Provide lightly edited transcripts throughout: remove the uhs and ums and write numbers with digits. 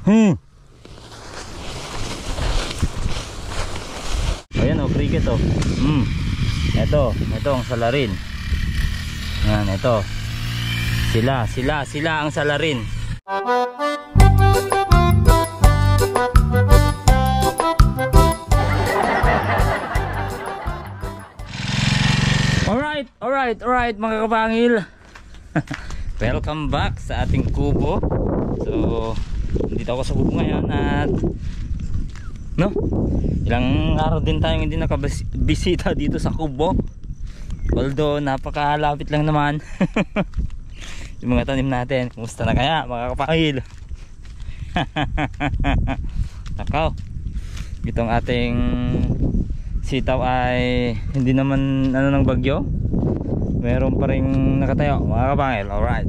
Ayan o, cricket o. Ito ang salarin. Yan, ito. Sila ang salarin. Alright mga kapangil. Welcome back sa ating kubo. So, dito ako sa kubo ngayon at ilang araw din tayong hindi nakabisita dito sa kubo. Although napakalapit lang naman. Yung mga tanim natin, kumusta na kaya mga kapangil? Nakaw, itong ating sitaw ay hindi naman ng bagyo. Meron pa rin nakatayo mga kapangil. Alright,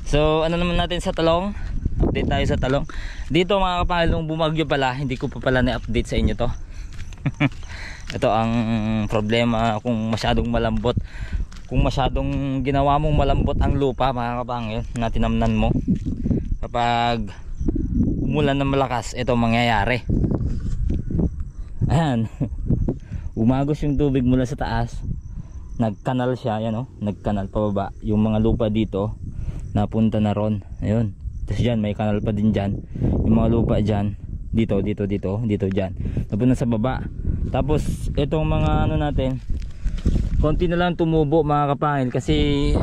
so naman natin sa talong. Update tayo sa talong. Dito mga kapangil, nung bumagyo pala, hindi ko pa pala na-update sa inyo to. Ito ang problema kung masyadong malambot. Kung masyadong ginawa mong malambot ang lupa mga kapangil na tinamnan mo, kapag umulan ng malakas, ito mangyayari. Ayan. Umagos yung tubig mula sa taas, nagkanal siya, yan nagkanal pababa. Yung mga lupa dito napunta na ron. Ayun. Tapos dyan may kanal pa din dyan. Yung mga lupa dyan, dito dyan, napunta sa baba. Tapos itong mga natin, konti na lang tumubo mga kapangil. Kasi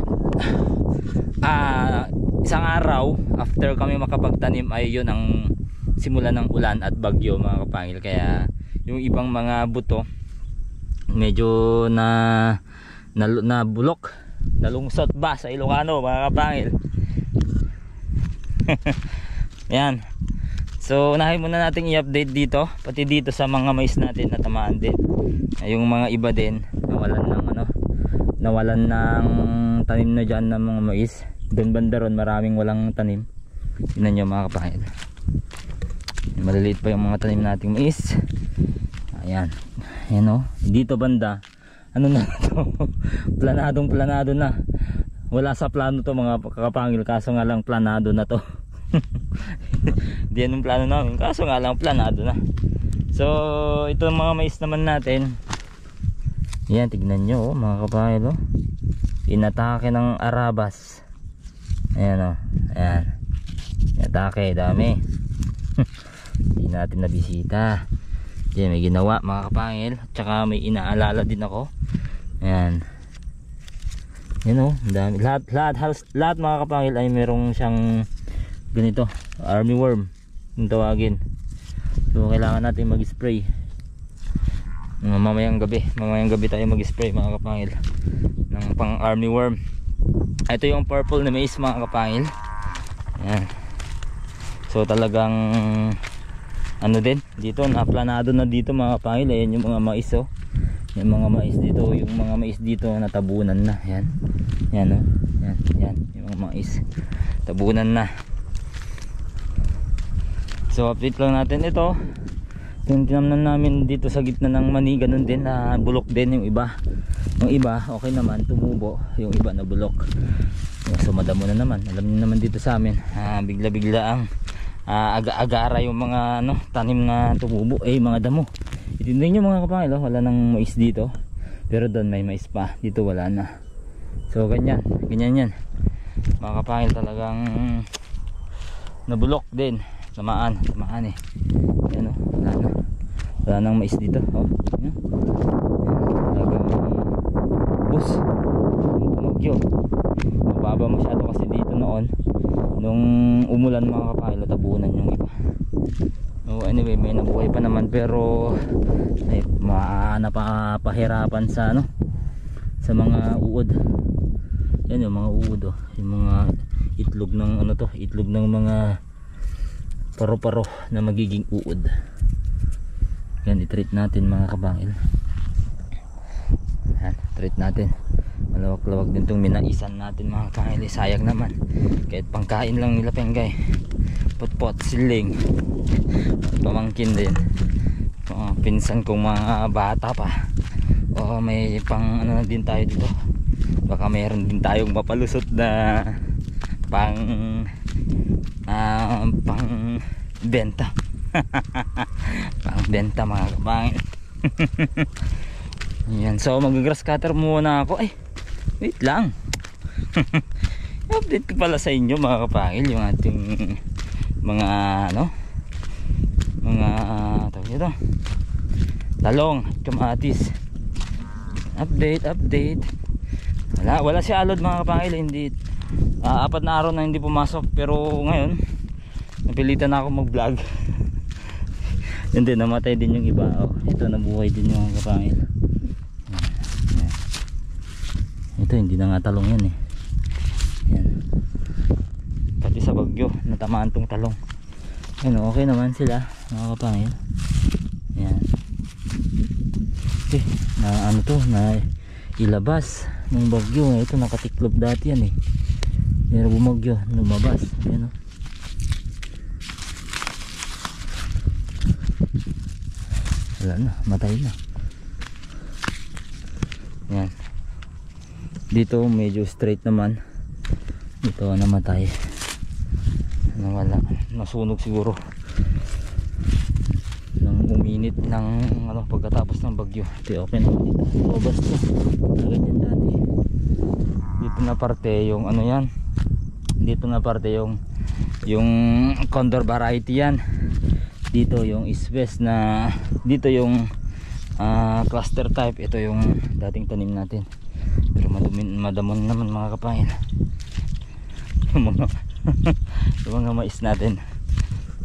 isang araw after kami makapagtanim ay yun ang simula ng ulan at bagyo mga kapangil. Kaya yung ibang mga buto medyo na bulok, nalungsot ba sa Ilocano mga kapangil. Yan. So unahin muna nating i-update dito, pati dito sa mga mais natin na tamaan din. Yung mga iba din nawalan ng tanim na dyan ng mga mais. Doon banda ron maraming walang tanim. Tingnan nyo mga kapangil, maliliit pa yung mga tanim nating mais. Ayan, dito banda na to. planado na. Wala sa plano to mga kapangil, kaso nga lang planado na to. Hindi yan yung plano namin, kaso nga lang planado na. So ito mga mais naman natin. Yan, tignan nyo mga kapangil, inatake ng arabas. Ayan ayan, inatake, dami. Hindi natin nabisita. Diyan may ginawa mga kapangil, tsaka may inaalala din ako. Ayan, dami. Lahat mga kapangil ay merong siyang ganito, army worm yung tawagin. So kailangan natin mag-spray mamayang gabi tayo mag-spray mga kapangil ng pang army worm. Ito yung purple na mais mga kapangil. Ayan. So talagang din dito, naplanado na dito mga kapangil. Ayan yung mga mais yung mga mais dito, yung mga mais dito natabunan na. Yan yung mga mais tabunan na. So update lang natin ito. Tinamnan namin dito sa gitna ng mani, ganun din na bulok din yung iba. Yung iba okay naman, tumubo. Yung iba na bulok. So madamo na naman. Alam niyo naman dito sa amin, bigla-bigla ang aga-agara yung mga tanim na tumubo, mga damo. Itindihin nyo mga kapangil, wala nang mais dito, pero doon may mais pa, dito wala na. So ganyan yan mga kapangil, talagang nabulok din, tamaan yan wala nang mais dito. Yan. Talagang bus bumagyo, mababa masyado kasi dito noon nung umulan mga kapangil, tabunan yung iba. So anyway, may nabuhay pa naman, pero ay napapahirapan sa sa mga uod. Yan yung mga uod, yung mga itlog ng itlog ng mga paro-paro na magiging uod. Yan, i-treat natin mga kapangil. Yan, treat natin. Malawak-lawak din itong minaisan natin mga kapangil. Sayang naman, kahit pangkain lang nila penggay, pot-pot, siling, pamangkin din, pinsan kong mga bata pa. May pang na din tayo dito, baka mayroon din tayong mapalusot na pang pang benta. Pang benta mga kapangil. Ayan, so mag-grass cutter muna ako. Ay, wait lang. Update ko pala sa inyo mga kapangil yung ating mga mga tawag ito, talong, kamatis. Update. Wala si Alod mga kapangil, hindi. 4 na araw na hindi pumasok, pero ngayon napilitan na ako mag-vlog. Hindi, namatay din yung iba. Ito nabuhay din yung mga kapangil. Ito hindi na nga talong yan eh. Yan. Pati sa bagyo natamaan tong talong. Yan, okay naman sila mga kapangil. Yan. Na na ilabas ng bagyo. Ito nakatiklop dati yan eh. Pero bumagyo, lumabas. Yan o. Wala na, matay na. Yan. Dito medyo straight naman. Ito namatay. Nawala, nasunog siguro nang uminit ng pagkatapos ng bagyo. Ito okay naman dito. Lumabas to. Ganyan dati. Dito na parte yung yan. Dito na parte yung condor variety yan. Dito yung east west na, dito yung cluster type. Ito yung dating tanim natin, pero madamon naman mga kapangil. Yung mga mais natin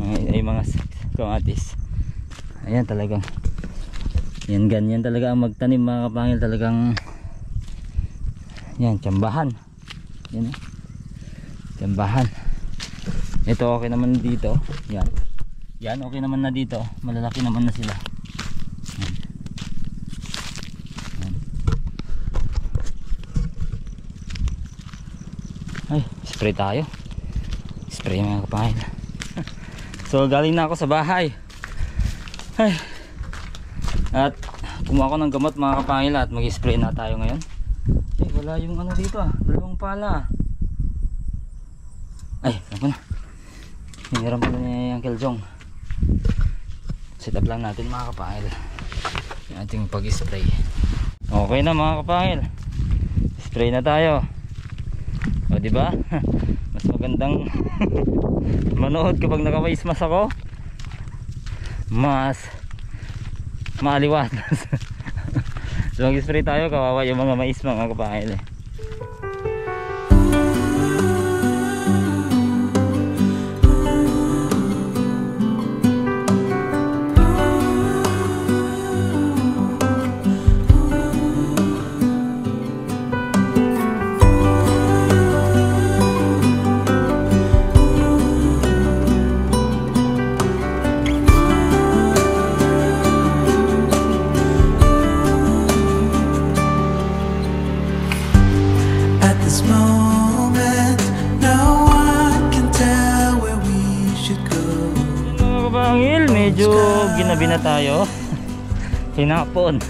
ay mga kamatis. Ayan talagang yan, ganyan talaga ang magtanim mga kapangil. Talagang yan, tsambahan. Yan, tsambahan. Ito okay naman dito. Yan okay naman na dito. Malalaki naman na sila. Ay, spray tayo. Spray mga kapangil. So galing na ako sa bahay. Ay. At kumuha ko ng gamot mga kapangil at mag-spray na tayo ngayon. Ay, wala yung dito dalawang pala. Ay, ako na. Hiniram pala ni Uncle Jong. Set up lang natin mga kapangil yung ating pag-spray. Okay na mga kapangil. Spray na tayo. O diba? Mas magandang manood kapag naka-face mask ako. Mas maaliwalas. So mag-spray tayo, kawawa yung mga mais mga kapangil eh. Medyo ginabi na tayo. Hinapon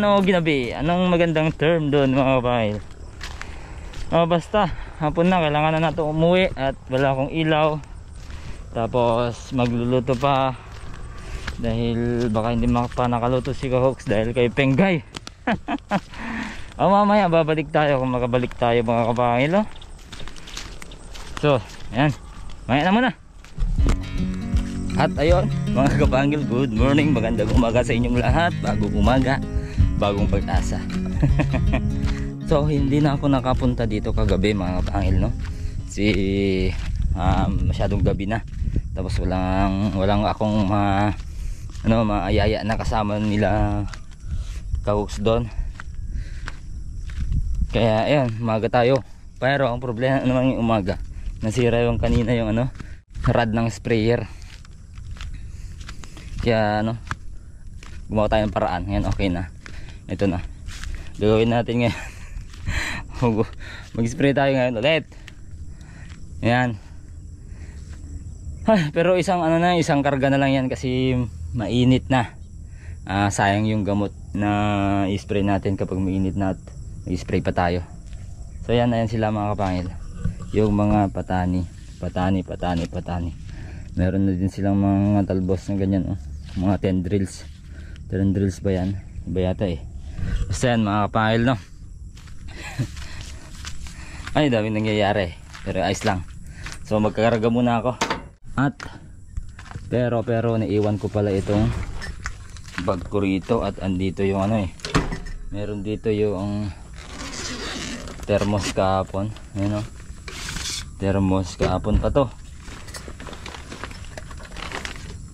o ginabi, anong magandang term doon mga kapangil? Basta hapon na, kailangan na natin umuwi at wala akong ilaw. Tapos magluluto pa dahil baka hindi nakaluto si Kahoks dahil kay Penggay. Mamaya babalik tayo kung makabalik tayo mga kapangil. So ayan, maya na muna. At ayun mga kapangil, good morning, magandang umaga sa inyong lahat. Bagong umaga, bagong pag-asa. So hindi na ako nakapunta dito kagabi mga kapangil, no? Masyadong gabi na. Tapos walang akong maayaya na kasama nila Kahoks doon. Kaya ayun, umaga tayo. Pero ang problema naman yung umaga, nasira yung kanina yung rod ng sprayer. Kaya gumawa tayo ng paraan. Ngayon okay na. Ito na. Gagawin natin ngayon. Mag-spray tayo ngayon ulit. Ayan. Pero isang karga na lang yan kasi mainit na. Sayang yung gamot na i-spray natin kapag mainit na at i-spray pa tayo. So ayan sila mga kapangil. Yung mga patani. patani. Meron na din silang mga talbos na ganyan, oh. Mga tendrils ba yan? Iba yata eh. Basta yan mga kapangil, no? Ay, daming nangyayari, pero ayos lang. So magkakarga muna ako. At pero naiwan ko pala itong bag ko rito. At andito yung ano eh, meron dito yung thermos kahapon. Ayan, oh. Thermos kahapon pa to.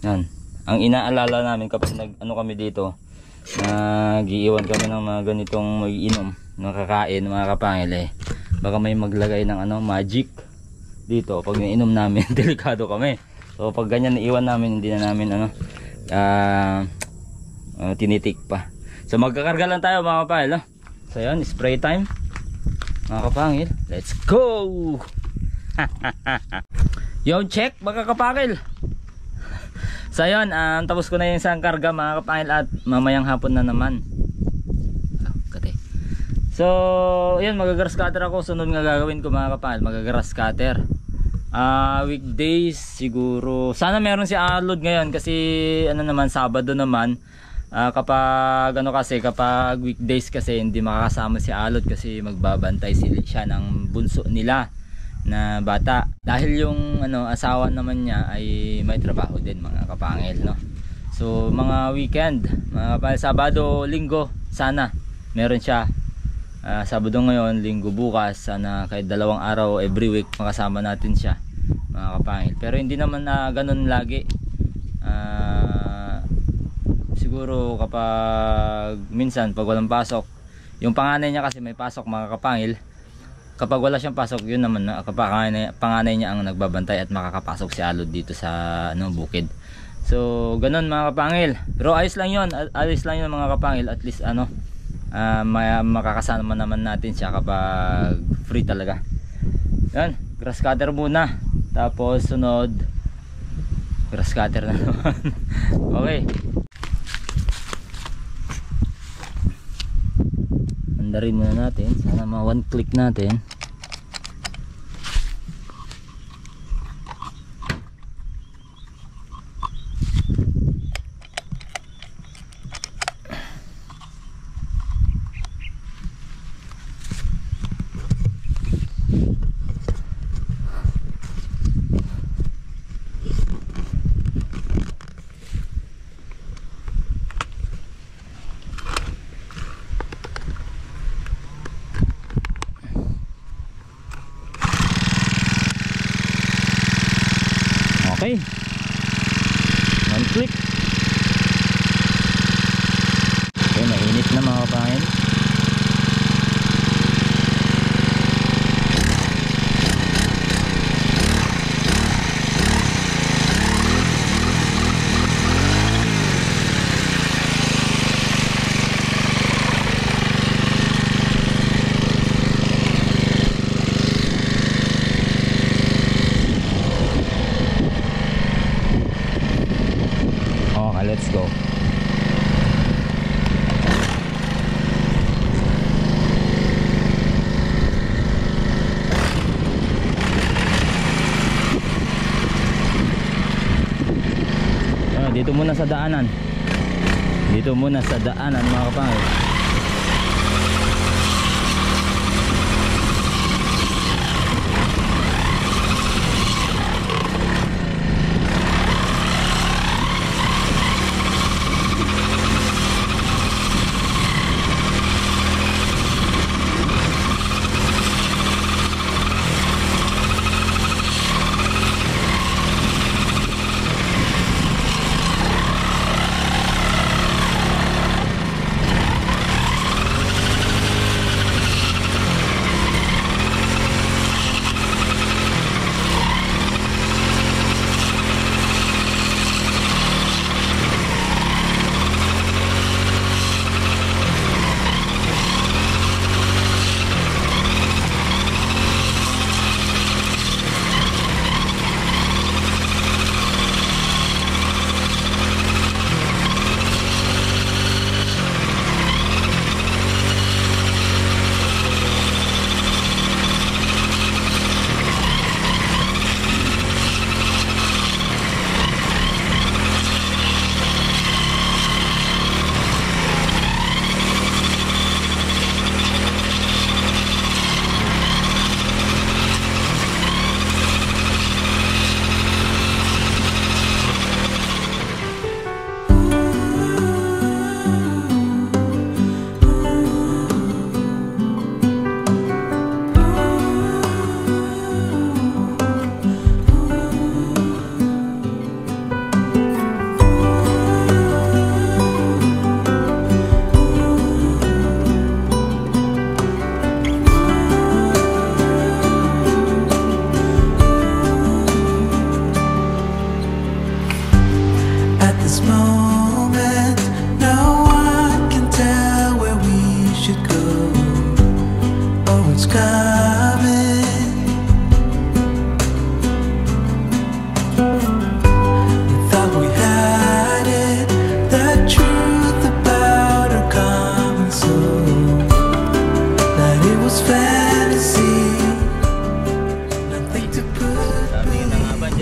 Yan. Ang inaalala namin kapag ano kami dito, nag-iiwan kami ng mga ganitong mag-iinom, nakakain mga kapangil eh. Baka may maglagay ng ano, magic dito pag nainom namin. Delikado kami. So pag ganyan naiwan namin, hindi na namin ano, tinitik pa. So magkakarga lang tayo mga kapangil, no? So yan, spray time mga kapangil. Let's go. Yung check mga kapangil. So yun, tapos ko na yung isang karga mga kapangil at mamayang hapon na naman. So yun, magagrass cutter ako. Sunod nga gagawin ko mga kapangil, magagrass cutter. Weekdays siguro. Sana meron si Alod ngayon kasi ano naman, Sabado naman. Kapag ano kasi, kapag weekdays kasi hindi makakasama si Alod kasi magbabantay siya ng bunso nila na bata. Dahil yung ano, asawa naman niya ay may trabaho din mga kapangil, no? So mga weekend, mga kapangil, Sabado, Linggo, sana meron siya. Sabado ngayon, Linggo bukas, sana kahit 2 araw every week makasama natin siya mga kapangil. Pero hindi naman na ganun lagi. Siguro kapag minsan pag walang pasok, yung panganay niya kasi may pasok mga kapangil. Kapag wala siyang pasok, yun naman panganay niya ang nagbabantay at makakapasok si Alod dito sa ano, bukid. So ganun mga kapangil. Pero ayos lang yun mga kapangil. At least ano, makakasama naman natin siya kapag free talaga. Yan, grass cutter muna. Tapos sunod, grass cutter na naman. Okay. Andarin muna natin. Sana one click natin. Okay, one click. Okay, mainit na mga kapangil. Let's go. Dito muna sa daanan. Dito muna sa daanan mga kapangil.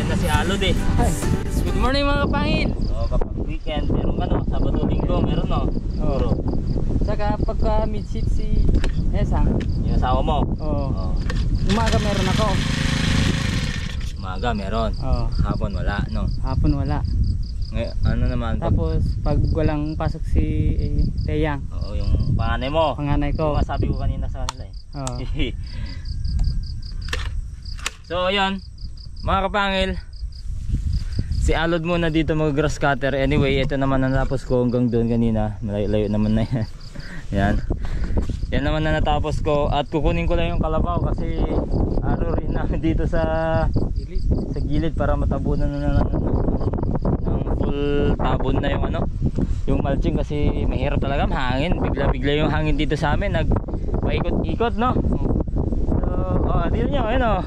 na si Alod eh. Good morning mga kapangil. So kapag weekend, meron ano, Sabado, Linggo, meron no? Oo. Saka pagka mid-shift si Esang. Yung asawa mo? Oo. Oo. Umaga meron ako. Umaga meron. Oo. Hapon wala, no? Hapon wala. Ngayon, ano naman? Tapos pag walang pasok si Teyang, Oo, yung panganay mo. panganay ko. Yung sabi ko kanina sa kanila eh. Oo. So ayun, mga kapangil, si Alod muna dito mag grass cutter. Anyway, ito naman ang natapos ko hanggang doon kanina. Malayo naman na yan. Yan. Yan naman na natapos ko. At kukunin ko lang yung kalabaw kasi araw rin namin dito sa gilid para matabunan na ng full tabon na yung ano, yung mulching kasi mahirap talaga mahangin. Bigla yung hangin dito sa amin. Nagpaikot-ikot, no? So, dito nyo, ayun o.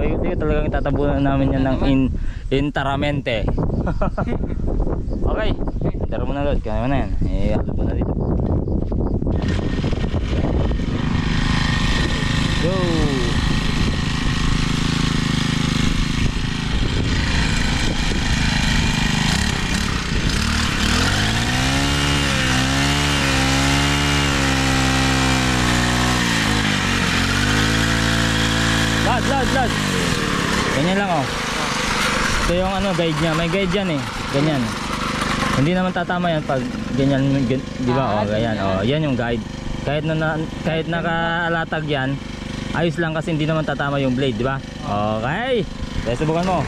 Ikot-ikot talagang tatabunan namin yan ng Intaramente. Okay, tara mo na Lord, kaya mo na yan. Alod mo na dito. Go! Lad. Ganyan lang oh. Ito yung ano, guide niya. May guide yan eh. Ganyan. Hindi naman tatama yan pag ganyan, di ba? Oh, ganyan. Oh, yan yung guide. Kahit nakaalatag yan, ayos lang kasi hindi naman tatama yung blade, di ba? Okay. Kaya subukan mo.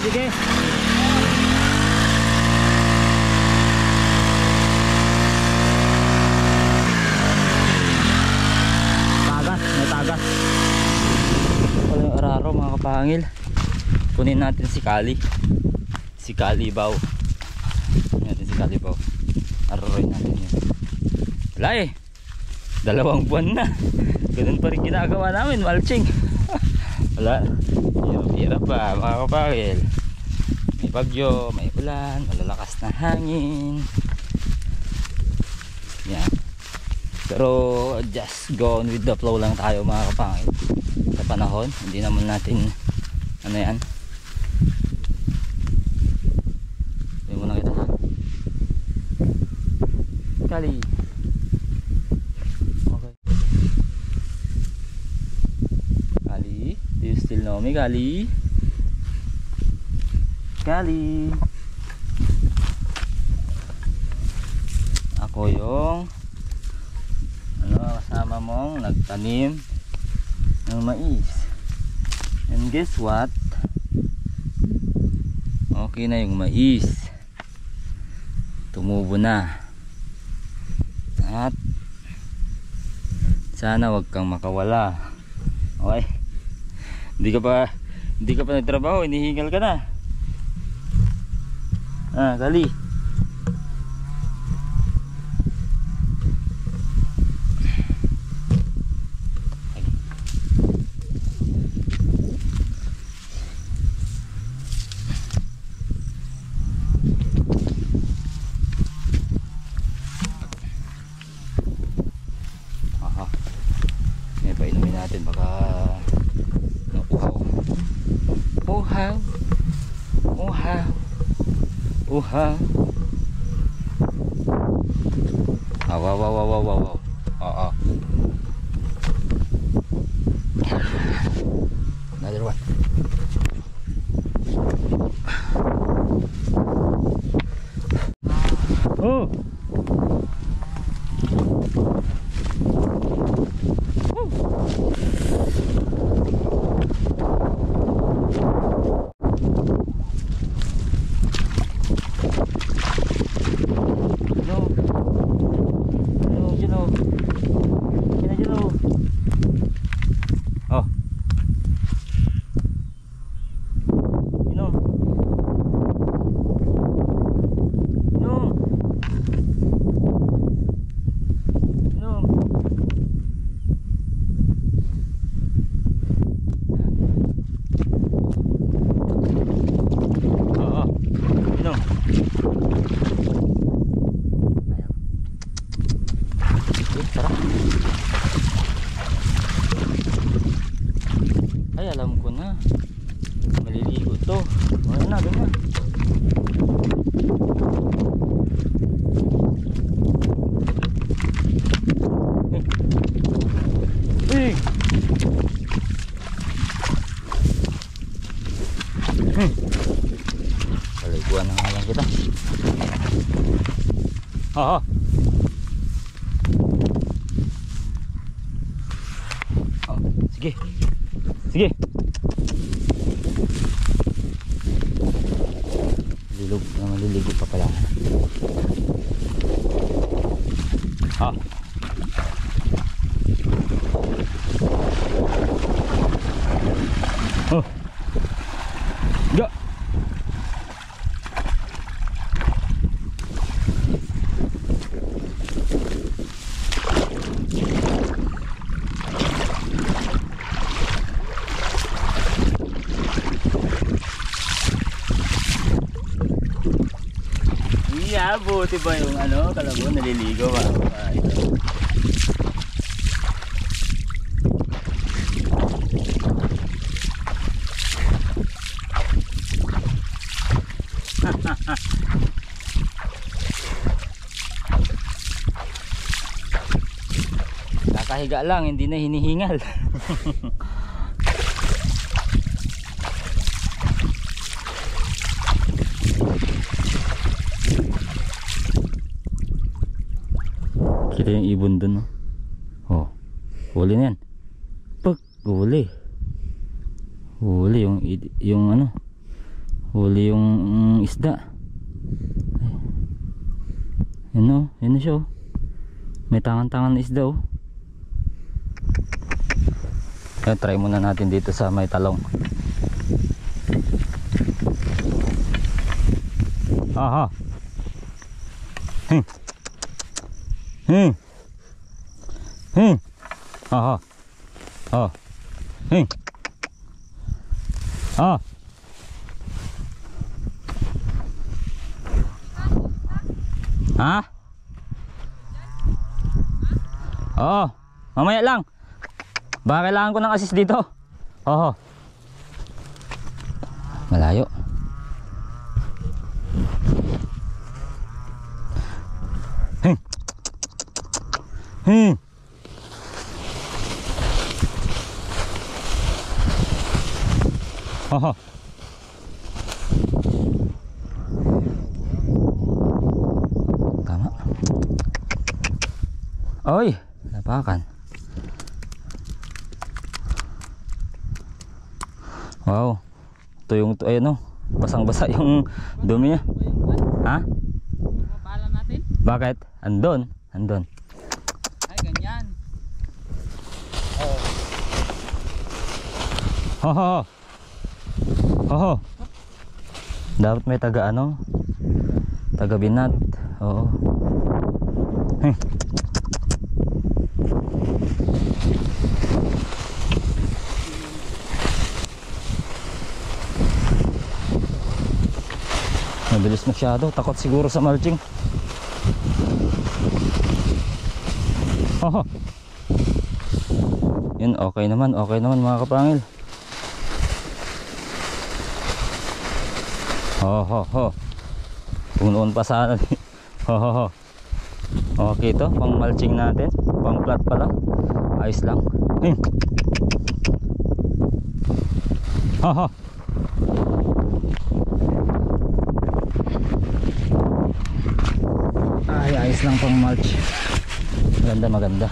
Sige. Tagas. Wala yung araro mga kapangil. Kunin natin si Kali. Si Kalibaw. Kunin natin si Kalibaw. Araroin natin yun. Wala eh. 2 buwan na. Ganun pa rin ginagawa namin, mulching. Wala. Hirap pa mga kapangil. May bagyo, may ulan, malalakas na hangin. Yan. Pero just go on with the flow lang tayo mga kapangil. Sa panahon, hindi naman natin ano yan. Sabi mo na kita ha. Kali. Okay. Kali, do you still know me, Kali? Kali. Ako yung kasama mong nagtanim ng mais. And guess what? Okay na yung mais. Tumubo na. At sana wag kang makawala. Okay? Hindi ka pa nagtrabaho, hinihingal ka na. Kali. Ngayon pa inumin natin baka uhaw. Wow. Another one. Oh. Ay, alam ko na. Maliligo to. Wala na, doon na. Hey! Paliguan na nga lang kita. Oo. Oh, sige. Sige. Maliligo pa pala. Ah. Oh. Go. Yeah, buti ba yung ano, kalabo naliligo ba? Ito. Kakahiga lang, hindi na hinihingal. Kita yung ibon dun, no? Oh, huli na yan. Pag huli, huli yung ano, huli yung isda. Yun, no? Yun na siya, oh. May tangan-tangan na isda, oh. Try muna natin dito sa may talong. Aha. Aha. Oh. Ah. Ha? Oo. Mamaya lang. Baka kailangan ko ng assist dito. Oo. Malayo. Oo. Tama. Oy, napakan. Wow. Ito yung ayun, oh. Basang-basa yung dumi niya. Ha? Mapalan natin? Bakit? Andon. Andon. Ay, ganyan. Ho ho ho. Ho ho. Dapat may taga ano? Taga binat. Oo. Mabilis masyado, takot siguro sa mulching. Oh, yun, okay naman mga kapangil. Punoon pa sana. Okay to, pang mulching natin, pang plat pa lang, ayos lang. Ay, ayos lang pang mulch. Maganda.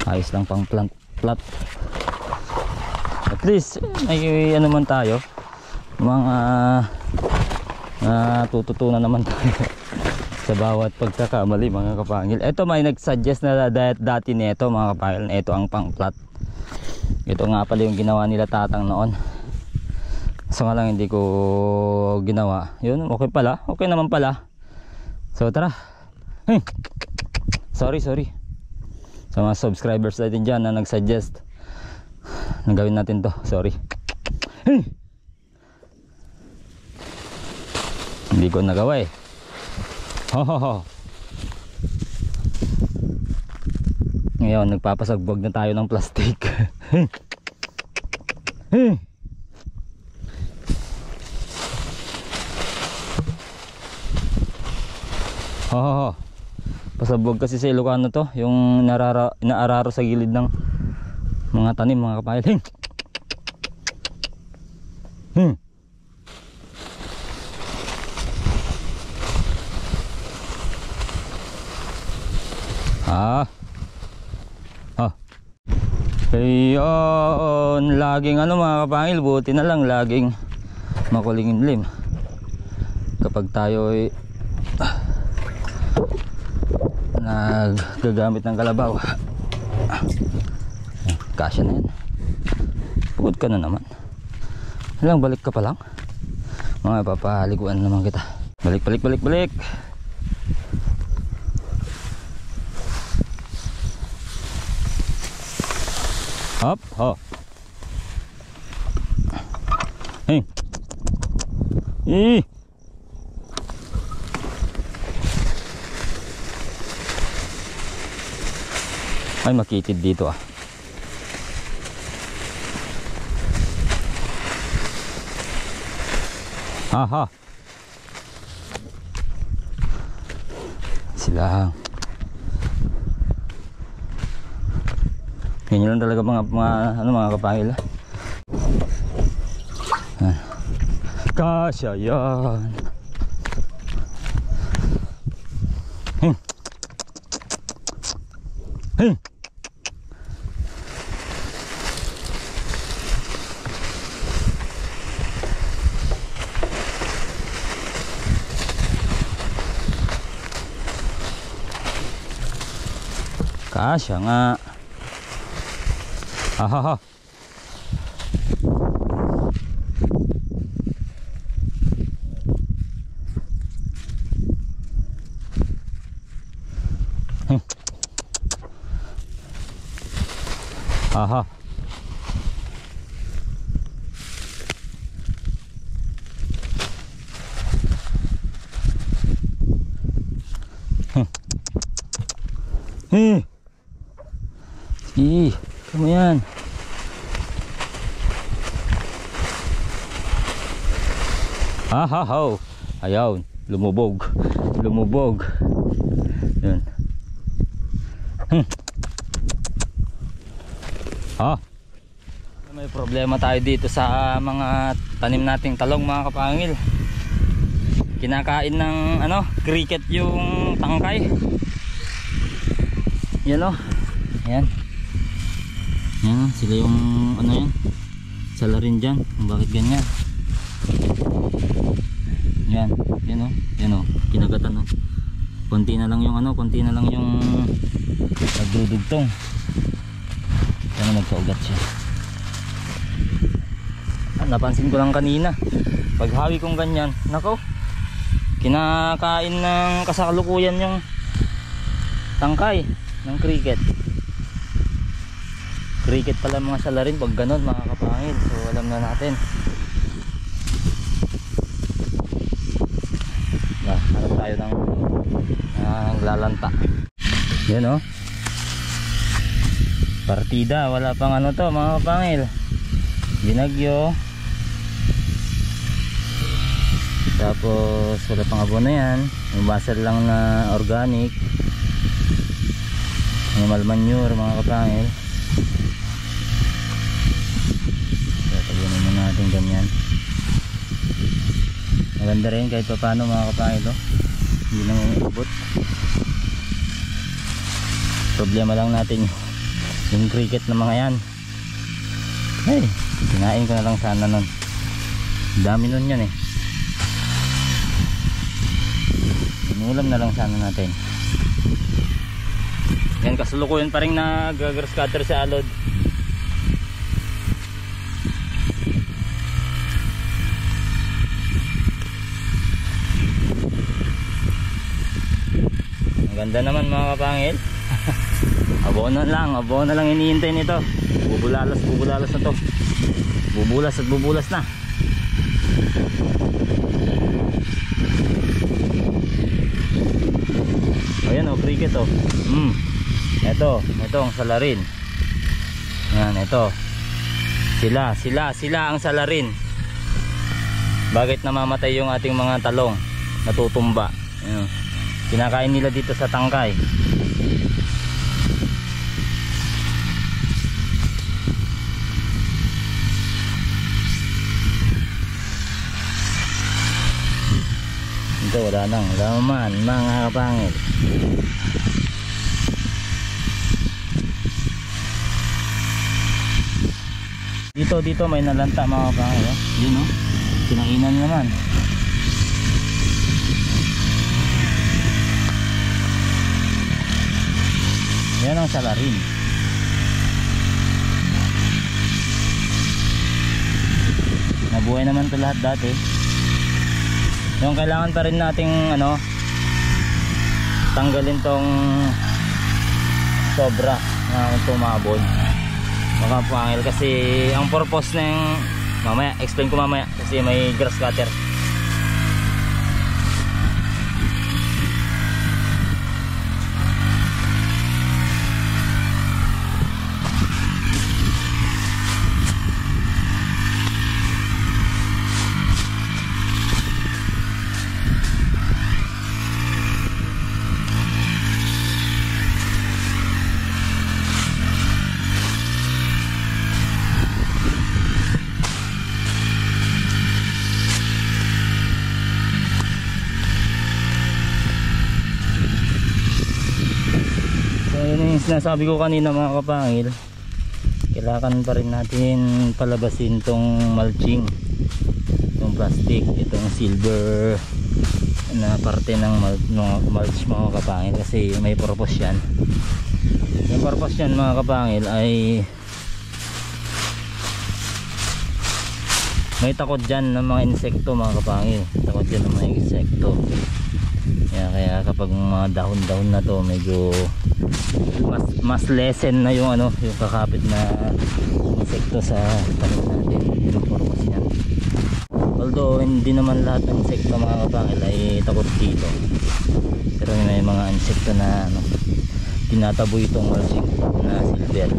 Ayos lang pang plat. At least may ano man tayo, mga tututunan naman tayo sa bawat pagkakamali mga kapangil. Ito may nagsuggest na dati nito mga kapangil, na ito ang pang plat. Ito nga pala yung ginawa nila tatang noon. So nga lang hindi ko ginawa. Yun, okay pala. Okay naman pala. So tara. Sorry. Sa mga subscribers natin dyan na nagsuggest na gawin natin to. Sorry. Hindi ko nagawa eh. Ho ho ho. Ngayon nagpapasagbog na tayo ng plastic. Ho ho ho. Pasabog kasi sa Ilocano to, yung inaararo sa gilid ng mga tanim, mga kapahil. Ayun, laging ano mga kapangil, buti na lang laging makulimlim kapag tayo ay naggagamit ng kalabaw. Kasya na yan. Pagod ka na naman. Alang, balik ka pa lang. Mga papaliguan naman kita. Balik. Hop, ho. Hey. Ay, makitid dito ah. Aha. Sila. Ganyan lang talaga mga kapahil. Kasya yan. Kasya nga. Ahaha. Aha. Kamu yan. Ahahaw. Ayaw, lumubog. Yan. May problema tayo dito sa mga tanim nating talong mga kapangil. Kinakain ng cricket yung tangkay. Yan o. Yan. Yan, sila yung yan. Salarin dyan. Bakit ganyan? Yan o, kinagatan o. Konti na lang yung nagdudugtong. Yan, nagkaugat siya. Napansin ko lang kanina, paghawi kong ganyan, nako, kinakain ng kasalukuyan yung tangkay ng cricket. Cricket pala mga salarin pag ganon mga kapangil. So alam na natin. Hanap tayo ng lalanta. Yan o. Partida. Wala pang to mga kapangil. Binagyo. Tapos wala pang abono yan. Yung basal lang na organic. Animal manure mga kapangil. Tagunin mo natin ganyan. Maganda rin kahit pa paano mga kapangil. Hindi nang uubot. Problema lang natin yung cricket na mga yan. Hey, kinain ko na lang sana nun. Dami nun yan eh. Inulam na lang sana natin. Yan, kasalukuyan pa rin nag-grass cutter sa alod. Ang ganda naman mga kapangil. Abono na lang iniintay nito. Bubulalas na to. Bubulas na. oh, cricket oh. Ito ang salarin. Yan, ito. Sila ang salarin. Bakit namamatay yung ating mga talong? Natutumba. Ayan. Kinakain nila dito sa tangkay. Ito wala nang laman mga kapangil. Dito may nalanta mga kapangil oh. Yun oh, kinainan naman. Yan ang salarin. Nabuhay naman to lahat dati. Yung kailangan pa rin nating ano, tanggalin tong sobra na tumabon mga kapangil, kasi ang purpose ng mamaya, explain ko mamaya kasi may grass cutter. Sinasabi ko kanina mga kapangil, kailangan pa rin natin palabasin tong mulching, itong plastic, itong silver na parte ng mulch mga kapangil, kasi may purpose yan. Yung purpose yan mga kapangil ay may takot dyan ng mga insekto mga kapangil, takot dyan ng mga insekto. Kaya kapag mga dahon-dahon na to, medyo mas lessen na yung ano, yung kakapit na insekto sa tanim natin. Yung purpose niyan. Although hindi naman lahat ng insekto mga kapangil ay takot dito, pero may mga insekto na ano, tinataboy itong mulching na silver.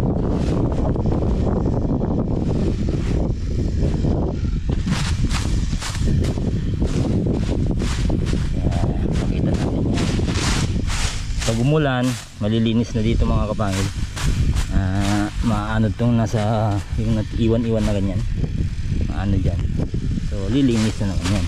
Pag umulan, malilinis na dito mga kapangil. Maano itong nasa yung iwan-iwan na ganyan, maano dyan, so lilinis na naman yan.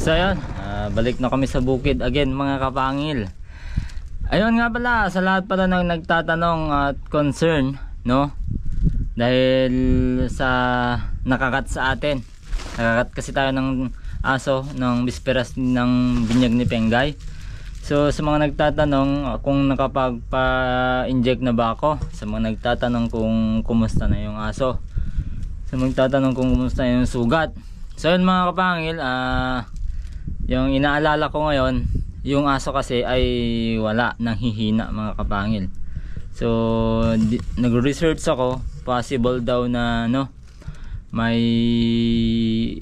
So ayun, balik na kami sa bukid again mga kapangil. Ayun nga pala, sa lahat pala ng nagtatanong at concern, no, dahil sa nakakat sa atin, nakakat kasi tayo ng aso ng bisperas ng binyag ni Pengay. So sa mga nagtatanong kung nakapagpa-inject na ba ako, sa mga nagtatanong kung kumusta na yung aso, sa mga nagtatanong kung kumusta na yung sugat. So yun mga kapangil, yung inaalala ko ngayon, yung aso kasi ay wala, nanghihina mga kapangil. So nag-research ako, possible daw na no, may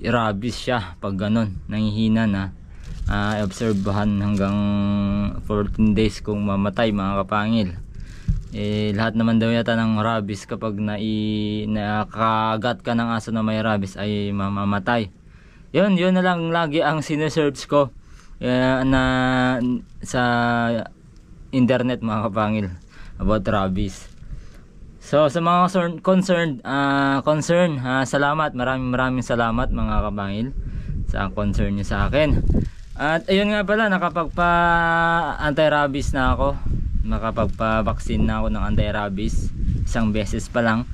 rabies siya pag ganun, nanghihina na. Obserbahan hanggang 14 days kung mamatay mga kapangil. Lahat naman daw yata ng rabies kapag nakagat ka ng aso na may rabies ay mamamatay. Yun na lang lagi ang sinesearch ko. na sa internet mga kapangil about rabies. So sa mga concern, salamat, maraming salamat mga kapangil sa concern niyo sa akin. At ayun nga pala, nakapagpa anti-rabies na ako, nakapagpa-vaccine na ako ng anti-rabies isang beses pa lang.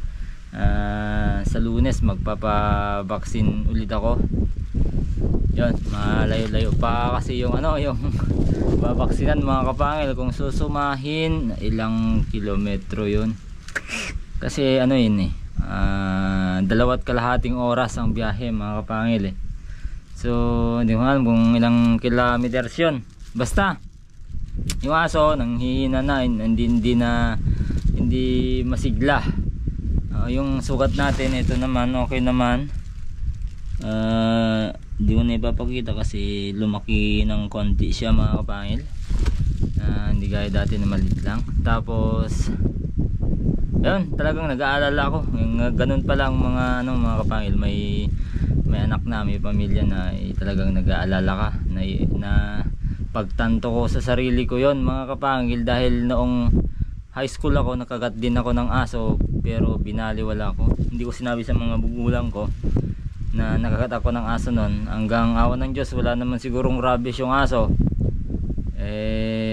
Sa Lunes magpapa-vaccine ulit ako. Yun, malayo-layo pa kasi yung yung babaksinan mga kapangil. Kung susumahin, ilang kilometro yun, kasi yun 2.5 oras ang biyahe mga kapangil So hindi ko alam kung ilang kilometers yun. Basta yung aso nanghihina na, hindi masigla. Yung sugat natin, ito naman okay naman. Hindi ko na ipapakita kasi lumaki ng konti siya mga kapangil. Hindi gaya dati na maliit lang. Tapos yun, talagang nag-aalala ako. Ganun pa lang mga kapangil, may anak na, may pamilya na, talagang nag-aalala ka na pagtanto ko sa sarili ko yon mga kapangil. Dahil noong high school ako, nakagat din ako ng aso, pero binaliwala ko. Hindi ko sinabi sa mga bugulang ko na nakagat ako ng aso noon. Hanggang awa ng Diyos, wala naman sigurong rabies yung aso.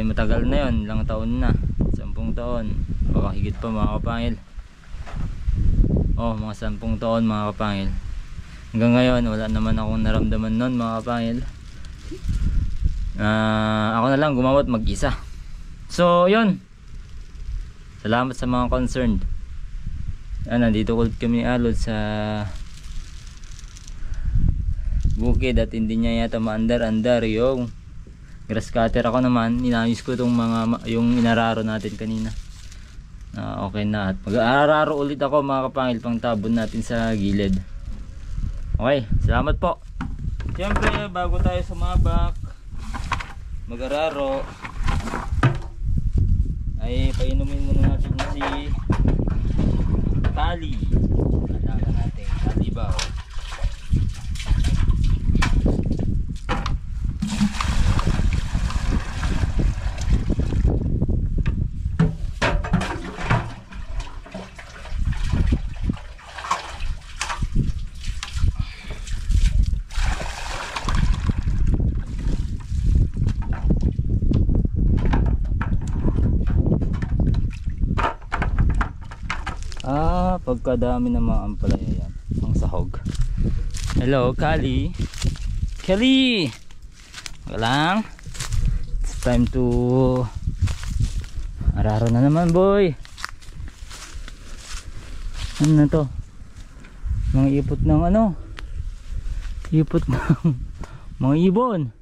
Matagal na yon, ilang taon na, 10 taon, baka higit pa mga kapangil. Mga 10 taon mga kapangil. Hanggang ngayon wala naman akong naramdaman noon mga kapangil. Ako na lang gumamot mag-isa. So yun, salamat sa mga concerned. Nandito ulit kami ni Alod sa bukid at hindi niya yata maandar-andar yung grass cutter. Ako naman, inayos ko itong yung inararo natin kanina. Okay na, at mag-aararo ulit ako mga kapangil, pang tabon natin sa gilid. Okay, salamat po. Siyempre bago tayo sumabak mag-araro, ay painumin muna natin si Tali. Alaga natin Talibaw. Pagkadami ng mga ampalaya yan, ang sahog. Hello Kali. Kali, lang, it's time to araro na naman boy. Ano na to, mga ipot ng ipot ng mga ibon.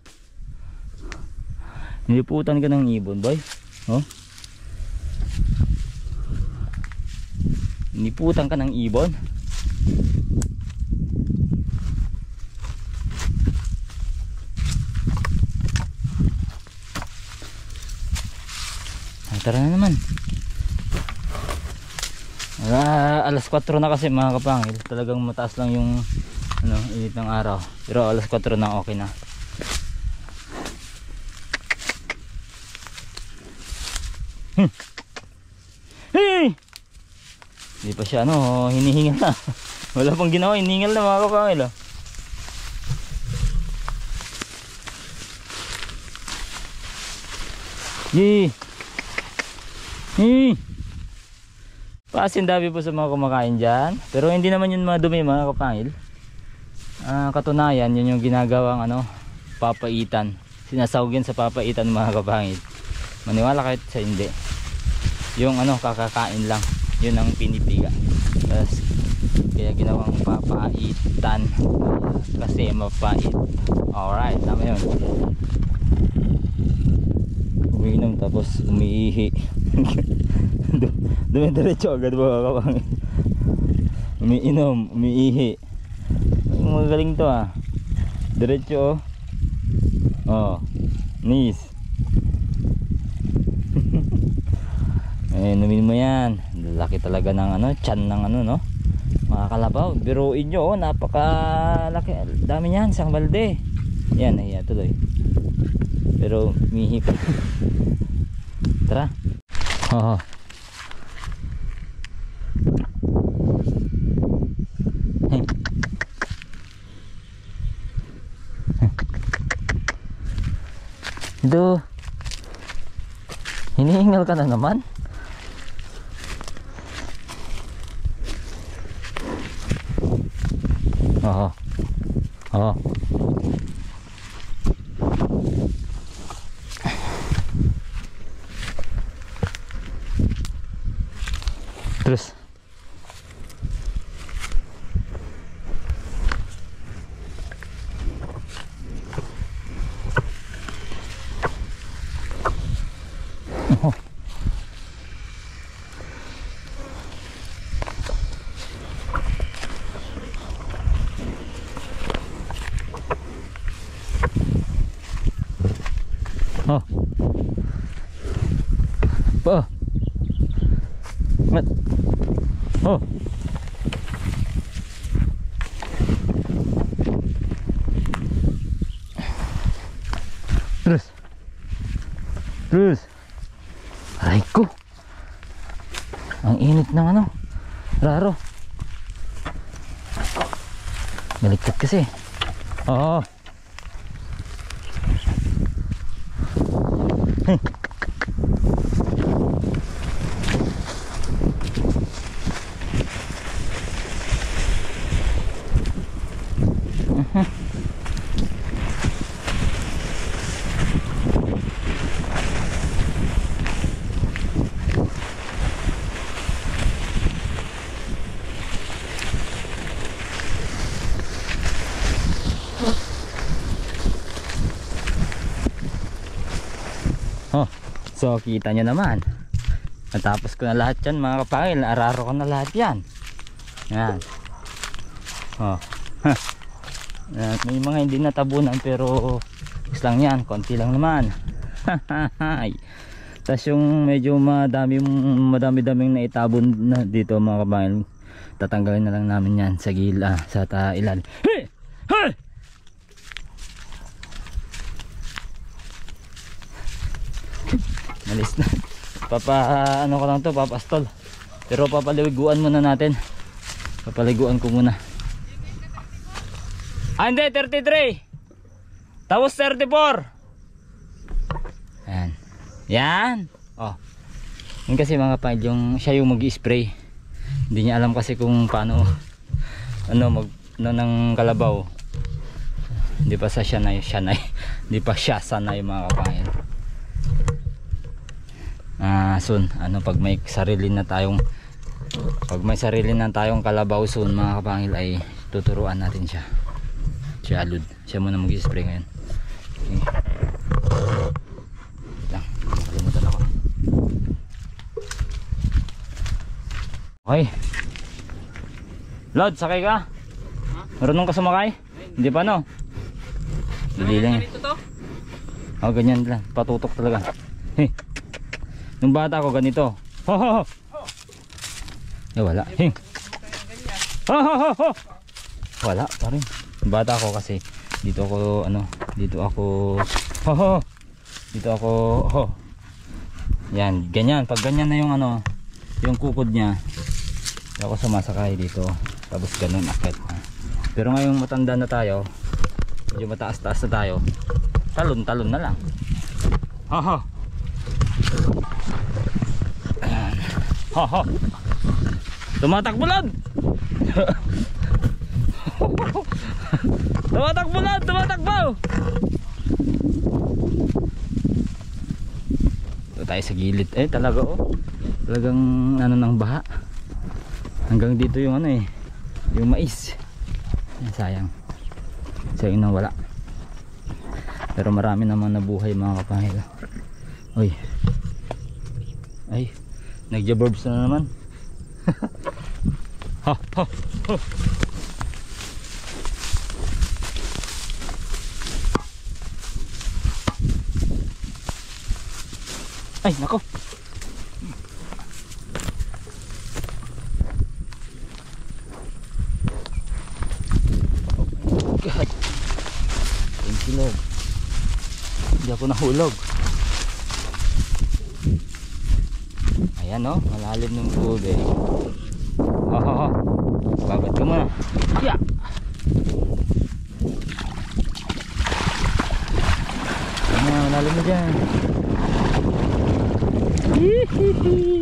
Niliputan ka ng ibon boy. Niputan ka ng ibon. Tara na naman. Alas 4 na kasi mga kapangil. Talagang mataas lang yung init ng araw. Pero alas 4 na okay na. Hey! Hindi pa siya hinihingal na. Wala pang ginawa, hinihingal na mga kapangil. Pasindabi po sa mga kumakain dyan. Pero hindi naman yun mga dumi mga kapangil. Katunayan yun yung ginagawang papaitan. Sinasawag yun sa papaitan mga kapangil. Maniwala kahit sa hindi. Yung kakakain lang, yun ang pinipiga. Kaya ginawang papaitan kasi mapait. Alright, tama yun. Umiinom tapos umiihi. Dumidiretso agad mga kapangil. Umiinom, umiihi. Magaling to Diretso nice. Inumin mo yan. Laki talaga ng tiyan ng mga kalabaw. Biruin nyo napakalaki. Dami yan, isang balde. Yan, nahiya tuloy. Pero mihi pa. Tara. Oo. Hey. Ito. Hinihingal ka na naman. Oo. Oo. Terus. Oh. Oh. Oh. Mat. Oh. Terus. Terus. Aray ko. Ang init ng ano. Raro. Baliktad kasi. Oo. Oh, so kita nyo naman. Natapos ko na lahat yan mga kapangil. Araro ko na lahat yan. Yan. Oh. Yan. May mga hindi natabunan pero lang yan. Konti lang naman. Tapos yung medyo madami-daming naitabon na dito mga kapangil. Tatanggalin na lang namin yan sa gila, sa ilalim. Hey! Hey! Malis na. Ano ko lang to, papastol. Pero papaliguan muna natin. Papaliguan ko muna. Ah, hindi, 33. Tapos 34. Yan. Yan. Oh. Yan kasi mga pad, siya yung mag-spray. Hindi niya alam kasi kung paano ng kalabaw. Hindi pa sa syanay. Hindi pa siya sanay mga kapangil. Soon pag may sarili na tayong kalabaw soon mga kapangil ay tuturuan natin siya. Si Alud, siya muna mag-spray ngayon. Okay. Lang, nakalimutan ako. Okay. Lod, sakay ka? Marunong ka sumakay? Hindi pa no? Dali lang. Oh, ganyan lang, patutok talaga. Hey. Nung bata ko ganito. Ho ho ho. Eh wala. Hing. Ho ho ho ho. Wala pa rin. Nung bata ko kasi dito ako ho ho. Dito ako ho. Yan, ganyan. Pag ganyan na yung yung kukod niya. Ako sumasakay dito. Tapos ganun akit. Pero ngayong matanda na tayo, medyo mataas-taas na tayo. Talon-talon na lang. Ho ho. Ayan. Ho ho. Tumatakbo lang. Tumatakbo. Ito tayo sa gilid. Talaga talagang ng baha. Hanggang dito yung yung mais. Sayang nang wala. Pero marami naman nabuhay mga kapangil. Uy. Ay, nagja-burbs na naman. Ha ha ha. Ay, nako. God. Thank you, Lord. Hindi ako nahulog. Ayan o, malalim ng tubig. Oh. Babat ka muna. Yeah. Ayan, malalim na dyan. Hihihi.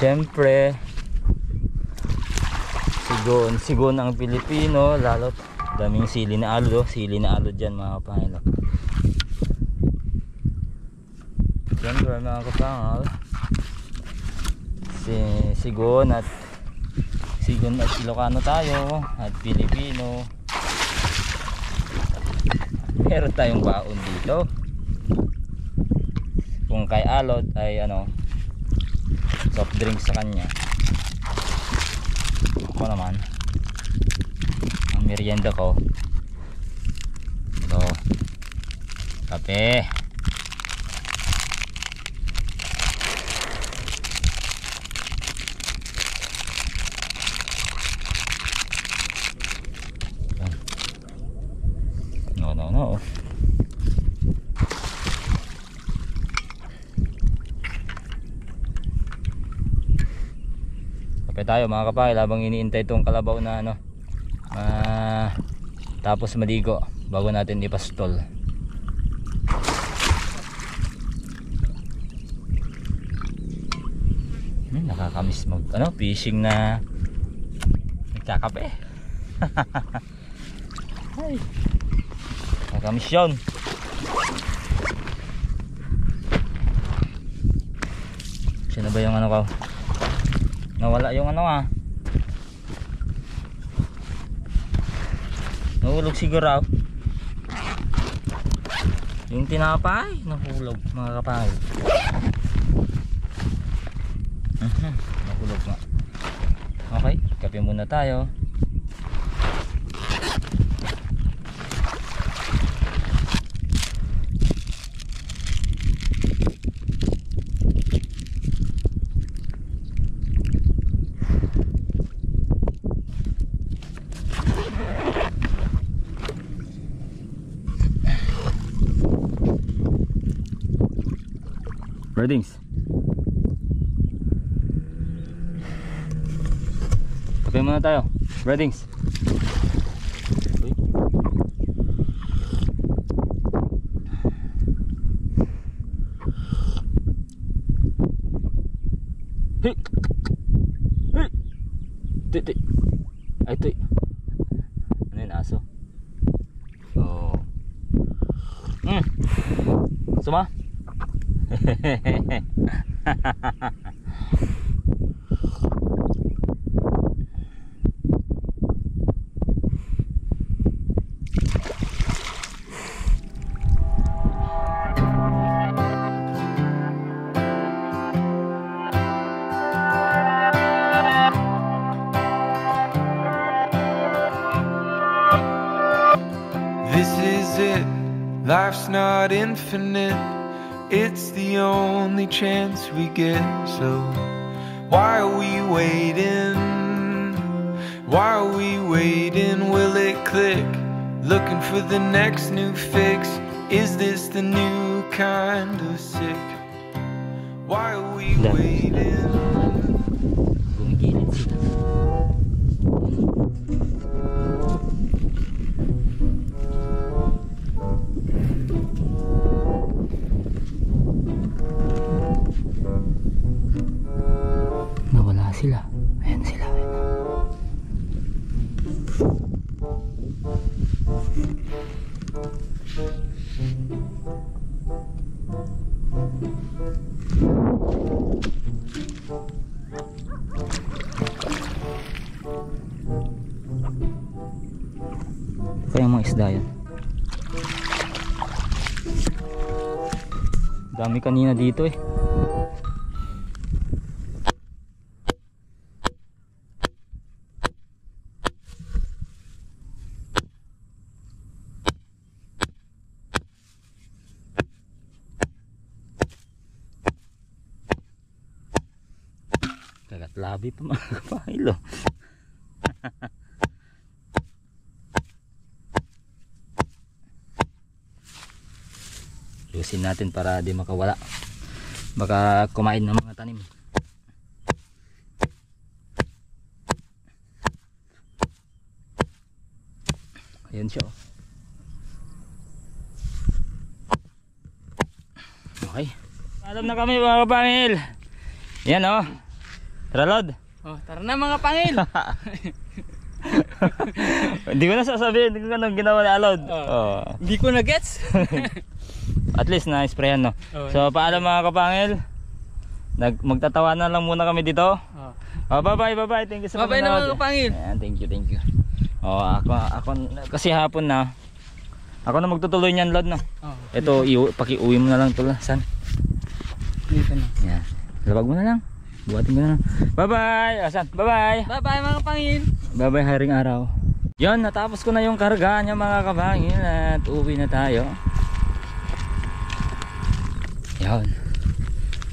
Siyempre, sigon ang Pilipino, lalo't daming sili na alo dyan mga kapangil. Siyempre mga kapangil, sigon at Ilocano tayo at Pilipino. Meron tayong baon dito. Kung kay alot ay soft drinks sa kanya. Ako naman, ang merienda ko ito, kape. No. Kape tayo mga kapangil habang iniintay itong kalabaw na tapos maligo bago natin ipastol. Nakakamiss mag fishing na nagkakape. Ay, nakakamiss yun. Sino ba yung ko? Nawala yung nahulog siguro. Yung tinapay nahulog mga kapangil. Nahulog nga. Okay, kape muna tayo. Birdings. Kape muna tayo. Birdings. Hey. Hey. Titi. Ay, ito. Ano yun, aso? Oh. Suma? This is it, life's not infinite. It's the only chance we get, so why are we waiting? Why are we waiting? Will it click? Looking for the next new fix. Is this the new kind of sick? Why are we waiting? Gumigilid sila. Nawala sila. Ayan sila. Kaya mga isda yan. Dami kanina dito eh. Labi pa mga kapahil oh. Ayusin natin para di makawala, baka kumain ng mga tanim. Ayan siya oh. Okay, alam na kami mga kapangil. Yan oh. Tara Lod. Oh, tara na mga pangil. Hindi ko na sasabihin kung anong ginawa ni Alod. Hindi ko na gets. At least na-sprayan no. So paalam mga kapangil. Magtatawanan lang muna kami dito. Bye bye. Thank you sa Bye-bye na mga panonood. kapangil. Ayan, thank you. Ako kasi hapon na. Ako na magtutuloy niyan Lod no. Ito paki-uwi mo na lang to san. Dito na. Yan. Labag mo na lang. Buhatin ko na lang. Bye bye. Asan? Bye bye. Bye-bye mga kapangil. Bye bye haring araw. Yon, natapos ko na yung karga niya mga kapangil at uwi na tayo. Yon.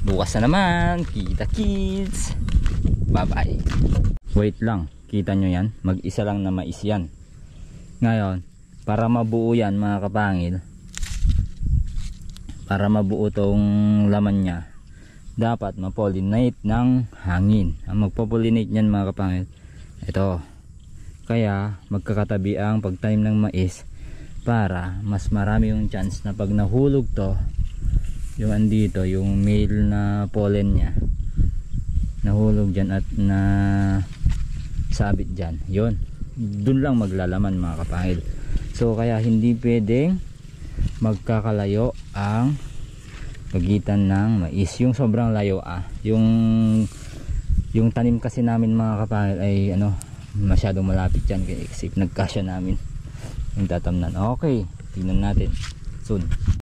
Bukas na naman. Kita kids. Bye bye. Wait lang. Kita nyo yan? Mag-isa lang na mais yan. Ngayon, para mabuo yan mga kapangil, para mabuo tong laman nya, dapat ma-pollinate ng hangin. Ang magpo-pollinate niyan mga kapangil, ito. Kaya magkakatabi ang pagtanim ng mais para mas marami yung chance na pag nahulog to, yung andito, yung male na pollen nya nahulog dyan at na sabit dyan, yun, dun lang maglalaman mga kapangil. So kaya hindi pwedeng magkakalayo ang pagitan ng mais, yung sobrang layo yung tanim kasi namin mga kapangil ay masyadong malapit yan kasi nagkasya namin yung tatamnan. Okay, tingnan natin soon.